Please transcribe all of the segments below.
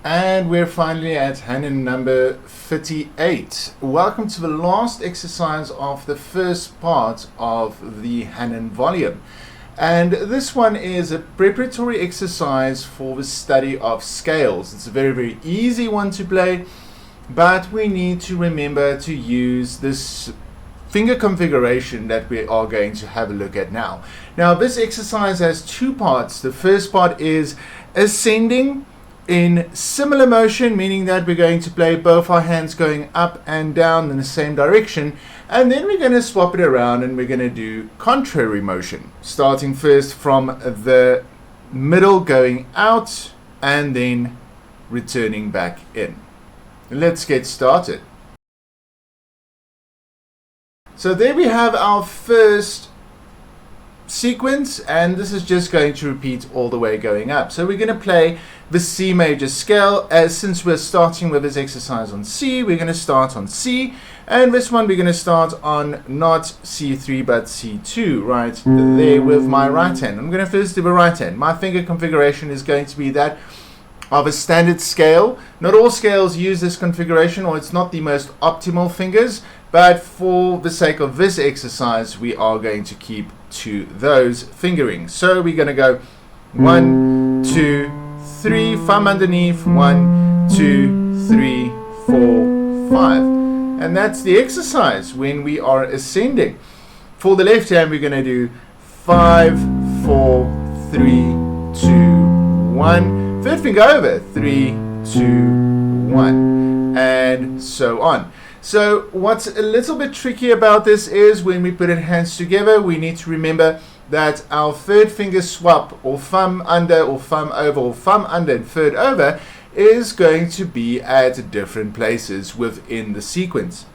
And we're finally at Hanon number 38. Welcome to the last exercise of the first part of the Hanon volume. And this one is a preparatory exercise for the study of scales. It's a very, very easy one to play, but we need to remember to use this finger configuration that we are going to have a look at now. Now, this exercise has two parts. The first part is ascending in similar motion, meaning that we're going to play both our hands going up and down in the same direction, and then we're going to swap it around and we're going to do contrary motion, starting first from the middle going out and then returning back in. Let's get started. So there we have our first sequence, and this is just going to repeat all the way going up. So we're going to play the C major scale, as since we're starting with this exercise on C, we're going to start on C, and this one we're going to start on not C3 but C2, right there with my right hand. I'm going to first do the right hand. My finger configuration is going to be that of a standard scale. Not all scales use this configuration, or it's not the most optimal fingers, but for the sake of this exercise we are going to keep to those fingerings. So we're going to go 1, 2, 3, thumb underneath, 1, 2, 3, 4, 5. And that's the exercise when we are ascending. For the left hand we're going to do 5, 4, 3, 2, 1. Third finger over, 3, 2, 1, and so on. So what's a little bit tricky about this is when we put our hands together, we need to remember that our third finger swap, or thumb under or thumb over or thumb under and third over, is going to be at different places within the sequence.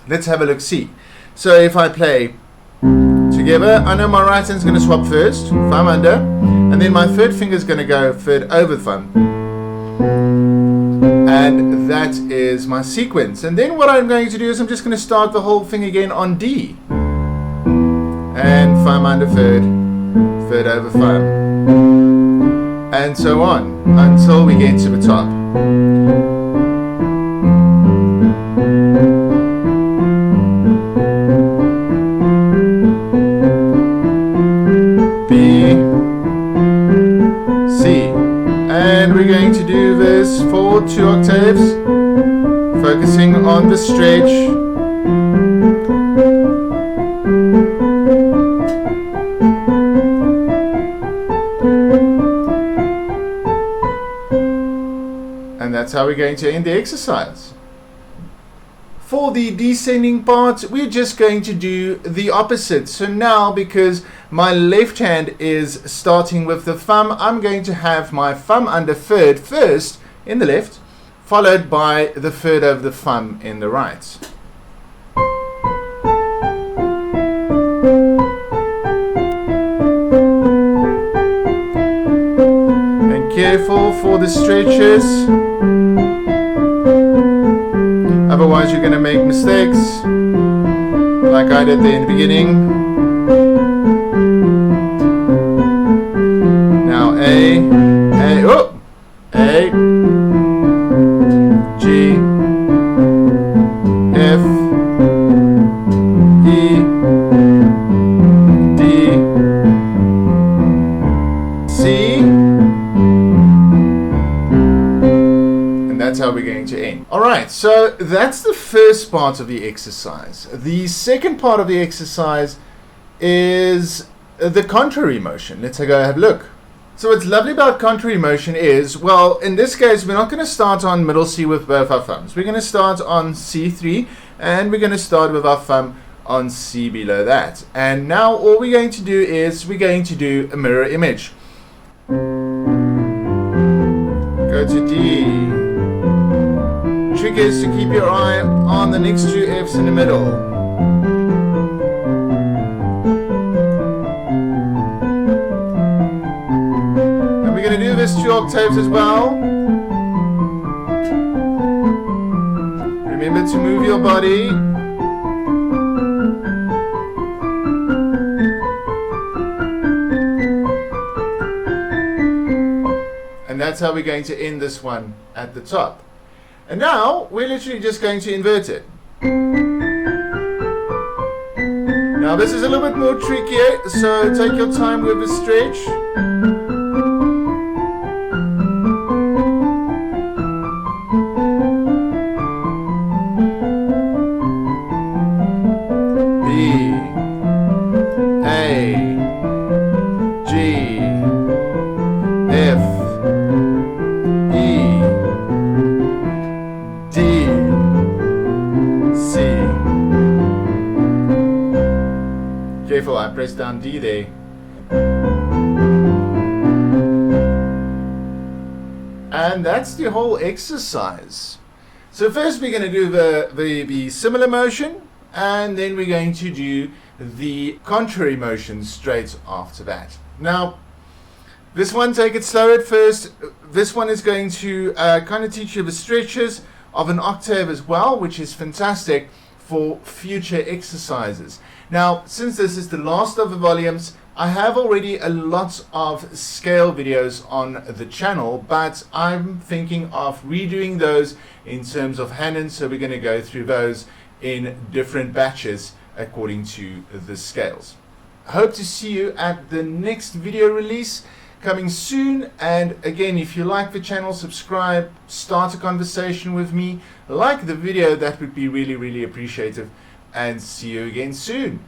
Let's have a look see. So if I play together, I know my right hand's going to swap first, thumb under, and then my third finger is going to go third over thumb. And that is my sequence. And then what I'm going to do is I'm just going to start the whole thing again on D. And thumb under third, third over thumb. And so on until we get to the top. B, C. And we're going to do this for 2 octaves, focusing on the stretch. And that's how we're going to end the exercise. For the descending part, we're just going to do the opposite. So now, because my left hand is starting with the thumb, I'm going to have my thumb under third first in the left, followed by the third of the thumb in the right. And careful for the stretches. Otherwise you're going to make mistakes, like I did there in the beginning. Now A, G, F, E, D, C, and that's how we're going to end. Alright, so that's the first part of the exercise. The second part of the exercise is the contrary motion. Let's go have a look. So what's lovely about contrary motion is, well, in this case, we're not going to start on middle C with both our thumbs. We're going to start on C3, and we're going to start with our thumb on C below that. And now all we're going to do is we're going to do a mirror image. Go to D. Trick is to keep your eye on the next 2 F's in the middle. We're going to do this 2 octaves as well. Remember to move your body. that's how we're going to end this one at the top. And now we're literally just going to invert it. Now this is a little bit more trickier, so take your time with the stretch. B, A, G, F, E, D, C. Careful, I pressed down D there. And that's the whole exercise. So first we're going to do the similar motion, and then we're going to do the contrary motion straight after that. Now, this one, take it slow at first. This one is going to kind of teach you the stretches of an octave as well, which is fantastic for future exercises. Now, since this is the last of the volumes, I have already a lot of scale videos on the channel, but I'm thinking of redoing those in terms of Hanon, so we're going to go through those in different batches according to the scales. I hope to see you at the next video release coming soon. And again, if you like the channel, subscribe, start a conversation with me, like the video, that would be really, really appreciative, and see you again soon.